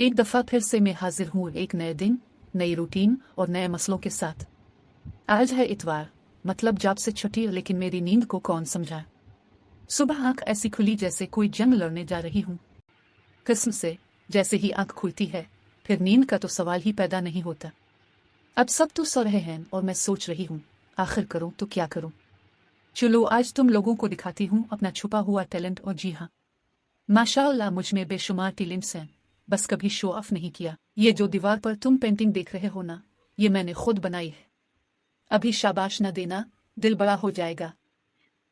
एक दफ़ा फिर से मैं हाजिर हूँ एक नए दिन, नई रूटीन और नए मसलों के साथ। आज है इतवार, मतलब जॉब से छुट्टी, लेकिन मेरी नींद को कौन समझाए। सुबह आंख ऐसी खुली जैसे कोई जंग लड़ने जा रही हूँ। किस्म से जैसे ही आंख खुलती है फिर नींद का तो सवाल ही पैदा नहीं होता। अब सब तो सो रहे हैं और मैं सोच रही हूँ आखिर करूँ तो क्या करूँ। चलो आज तुम लोगों को दिखाती हूँ अपना छुपा हुआ टैलेंट। और जी हाँ, माशाअल्लाह मुझ में बेशुमार टैलेंट्स हैं, बस कभी शो ऑफ नहीं किया। ये जो दीवार पर तुम पेंटिंग देख रहे हो ना, ये मैंने खुद बनाई है। अभी शाबाश न देना, दिल बड़ा हो जाएगा।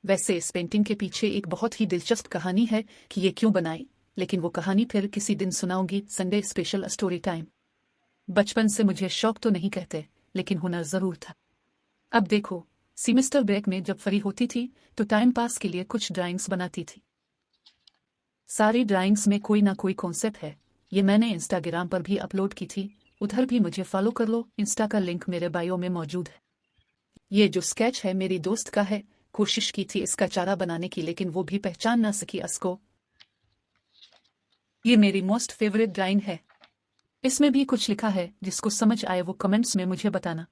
वैसे इस पेंटिंग के पीछे एक बहुत ही दिलचस्प कहानी है कि ये क्यों बनाई, लेकिन वो कहानी फिर किसी दिन सुनाऊंगी। Sunday special story time. बचपन से मुझे शौक तो नहीं कहते, लेकिन हुनर जरूर था। अब देखो, सेमेस्टर ब्रेक में जब फ्री होती थी तो टाइम पास के लिए कुछ ड्राइंग्स बनाती थी। सारी ड्राइंग्स में कोई ना कोई कॉन्सेप्ट है। ये मैंने इंस्टाग्राम पर भी अपलोड की थी, उधर भी मुझे फॉलो कर लो। इंस्टा का लिंक मेरे बायो में मौजूद है। ये जो स्केच है मेरी दोस्त का है। कोशिश की थी इसका चारा बनाने की, लेकिन वो भी पहचान ना सकी इसको। ये मेरी मोस्ट फेवरेट ड्राइंग है। इसमें भी कुछ लिखा है, जिसको समझ आए वो कमेंट्स में मुझे बताना।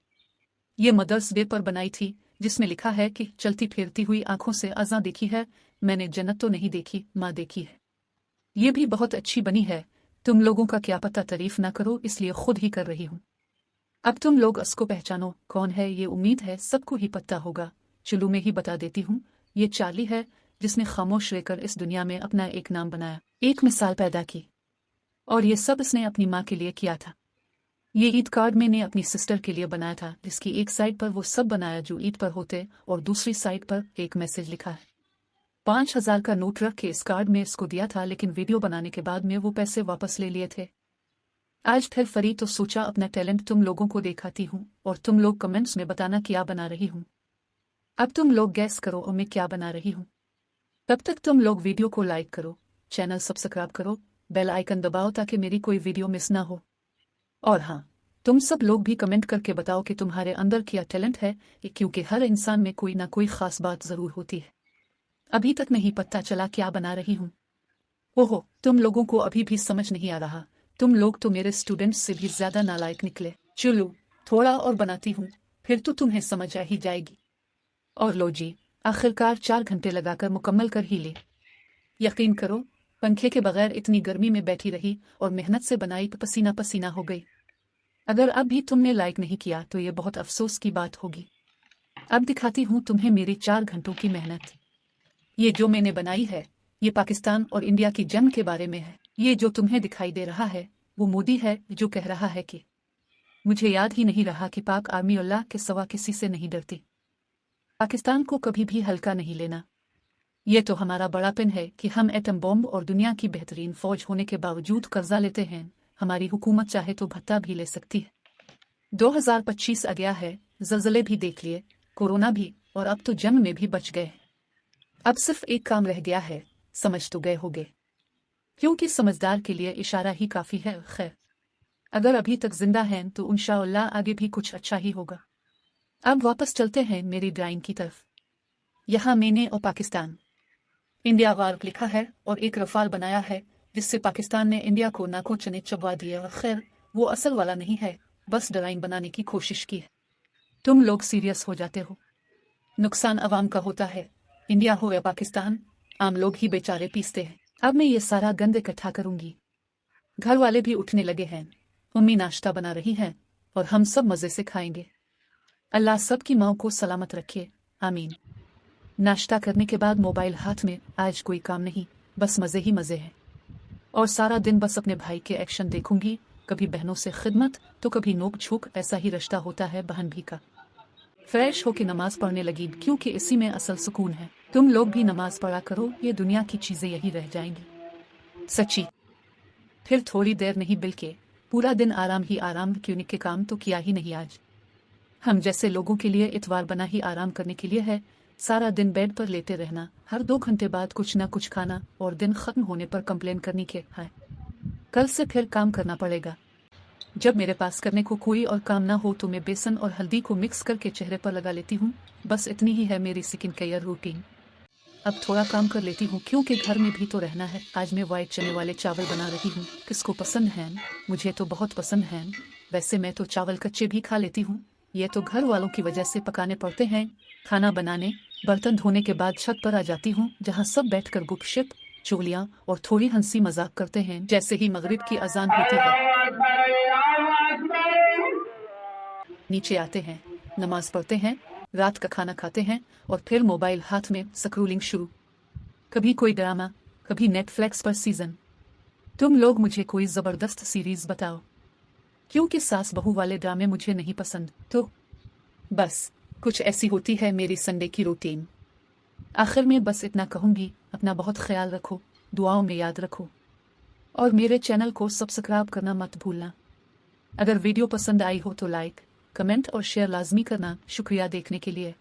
ये मदर्स डे पर बनाई थी, जिसमें लिखा है कि चलती फिरती हुई आंखों से अज़ां देखी है, मैंने जन्नत तो नहीं देखी, माँ देखी है। ये भी बहुत अच्छी बनी है। तुम लोगों का क्या पता तारीफ ना करो, इसलिए खुद ही कर रही हूँ। अब तुम लोग इसको पहचानो कौन है। ये उम्मीद है सबको ही पता होगा। चलो मैं ही बता देती हूँ। ये चार्ली है, जिसने खामोश रहकर इस दुनिया में अपना एक नाम बनाया, एक मिसाल पैदा की। और ये सब इसने अपनी माँ के लिए किया था। ये ईद कार्ड मैंने अपनी सिस्टर के लिए बनाया था, जिसकी एक साइड पर वो सब बनाया जो ईद पर होते, और दूसरी साइड पर एक मैसेज लिखा है। 5,000 का नोट रख के इस कार्ड में इसको दिया था, लेकिन वीडियो बनाने के बाद में वो पैसे वापस ले लिए थे। आज फिर फरी तो सोचा अपना टैलेंट तुम लोगों को दिखाती हूँ, और तुम लोग कमेंट्स में बताना क्या बना रही हूँ। अब तुम लोग गैस करो और मैं क्या बना रही हूँ। तब तक तुम लोग वीडियो को लाइक करो, चैनल सब्सक्राइब करो, बेल आइकन दबाओ ताकि मेरी कोई वीडियो मिस ना हो। और हाँ, तुम सब लोग भी कमेंट करके बताओ कि तुम्हारे अंदर क्या टैलेंट है, क्योंकि हर इंसान में कोई ना कोई खास बात जरूर होती है। अभी तक नहीं पता चला क्या बना रही हूँ। ओहो, तुम लोगों को अभी भी समझ नहीं आ रहा। तुम लोग तो मेरे स्टूडेंट्स से भी ज्यादा नालायक निकले। चलो थोड़ा और बनाती हूँ, फिर तो तुम्हें समझ आ ही जाएगी। और लो जी, आखिरकार 4 घंटे लगाकर मुकम्मल कर ही ले। यकीन करो, पंखे के बगैर इतनी गर्मी में बैठी रही और मेहनत से बनाई तो पसीना पसीना हो गई। अगर अब भी तुमने लाइक नहीं किया तो ये बहुत अफसोस की बात होगी। अब दिखाती हूँ तुम्हें मेरी 4 घंटों की मेहनत। ये जो मैंने बनाई है, ये पाकिस्तान और इंडिया की जंग के बारे में है। ये जो तुम्हें दिखाई दे रहा है वो मोदी है, जो कह रहा है कि मुझे याद ही नहीं रहा कि पाक आर्मी अल्लाह के सिवा किसी से नहीं डरती। पाकिस्तान को कभी भी हल्का नहीं लेना। ये तो हमारा बड़ापन है कि हम एटम बॉम्ब और दुनिया की बेहतरीन फौज होने के बावजूद कर्जा लेते हैं। हमारी हुकूमत चाहे तो भत्ता भी ले सकती है। 2025 आ गया है, जल्जले भी देख लिए, कोरोना भी, और अब तो जंग में भी बच गए। अब सिर्फ एक काम रह गया है, समझ तो गए होगे, क्योंकि समझदार के लिए इशारा ही काफी है। खैर, अगर अभी तक जिंदा हैं तो इंशाअल्लाह आगे भी कुछ अच्छा ही होगा। अब वापस चलते हैं मेरी ड्राइंग की तरफ। यहाँ मैंने और पाकिस्तान, इंडिया वार लिखा है और एक रफाल बनाया है, जिससे पाकिस्तान ने इंडिया को नाकों चने चबवा दिए। और खैर, वो असल वाला नहीं है, बस ड्राइंग बनाने की कोशिश की है। तुम लोग सीरियस हो जाते हो। नुकसान अवाम का होता है, इंडिया हो या पाकिस्तान, आम लोग ही बेचारे पीसते हैं। अब मैं ये सारा गंद इकट्ठा करूंगी। घर वाले भी उठने लगे हैं, मम्मी नाश्ता बना रही हैं, और हम सब मजे से खाएंगे। अल्लाह सबकी माँ को सलामत रखे, आमीन। नाश्ता करने के बाद मोबाइल हाथ में, आज कोई काम नहीं, बस मजे ही मजे हैं। और सारा दिन बस अपने भाई के एक्शन देखूंगी, कभी बहनों से खिदमत तो कभी नोक झोंक। ऐसा ही रिश्ता होता है बहन भी का। फ्रेश होके नमाज पढ़ने लगी, क्योंकि इसी में असल सुकून है। तुम लोग भी नमाज पढ़ा करो, ये दुनिया की चीजें यही रह जाएंगी सच्ची। फिर थोड़ी देर नहीं बल्कि पूरा दिन आराम ही आराम, क्यों के काम तो किया ही नहीं आज। हम जैसे लोगों के लिए इतवार बना ही आराम करने के लिए है। सारा दिन बेड पर लेटे रहना, हर 2 घंटे बाद कुछ ना कुछ खाना, और दिन खत्म होने पर कंप्लेन करनी के है कल से फिर काम करना पड़ेगा। जब मेरे पास करने को कोई और काम ना हो तो मैं बेसन और हल्दी को मिक्स करके चेहरे पर लगा लेती हूँ। बस इतनी ही है मेरी स्किन केयर रूटीन। अब थोड़ा काम कर लेती हूँ क्योंकि घर में भी तो रहना है। आज मैं व्हाइट चने वाले चावल बना रही हूँ। किसको पसंद हैं? मुझे तो बहुत पसंद हैं। वैसे मैं तो चावल कच्चे भी खा लेती हूँ, ये तो घर वालों की वजह से पकाने पड़ते हैं। खाना बनाने, बर्तन धोने के बाद छत पर आ जाती हूँ, जहाँ सब बैठकर गुपशप, चुगलियाँ और थोड़ी हंसी मजाक करते हैं। जैसे ही मगरिब की अजान होती है, नीचे आते हैं, नमाज पढ़ते हैं, रात का खाना खाते हैं और फिर मोबाइल हाथ में स्क्रोलिंग शुरू। कभी कोई ड्रामा, कभी नेटफ्लिक्स पर सीजन। तुम लोग मुझे कोई जबरदस्त सीरीज बताओ, क्योंकि सास बहू वाले ड्रामे मुझे नहीं पसंद। तो बस कुछ ऐसी होती है मेरी संडे की रूटीन। आखिर में बस इतना कहूंगी, अपना बहुत ख्याल रखो, दुआओं में याद रखो और मेरे चैनल को सब्सक्राइब करना मत भूलना। अगर वीडियो पसंद आई हो तो लाइक, कमेंट और शेयर लाजमी करना। शुक्रिया देखने के लिए।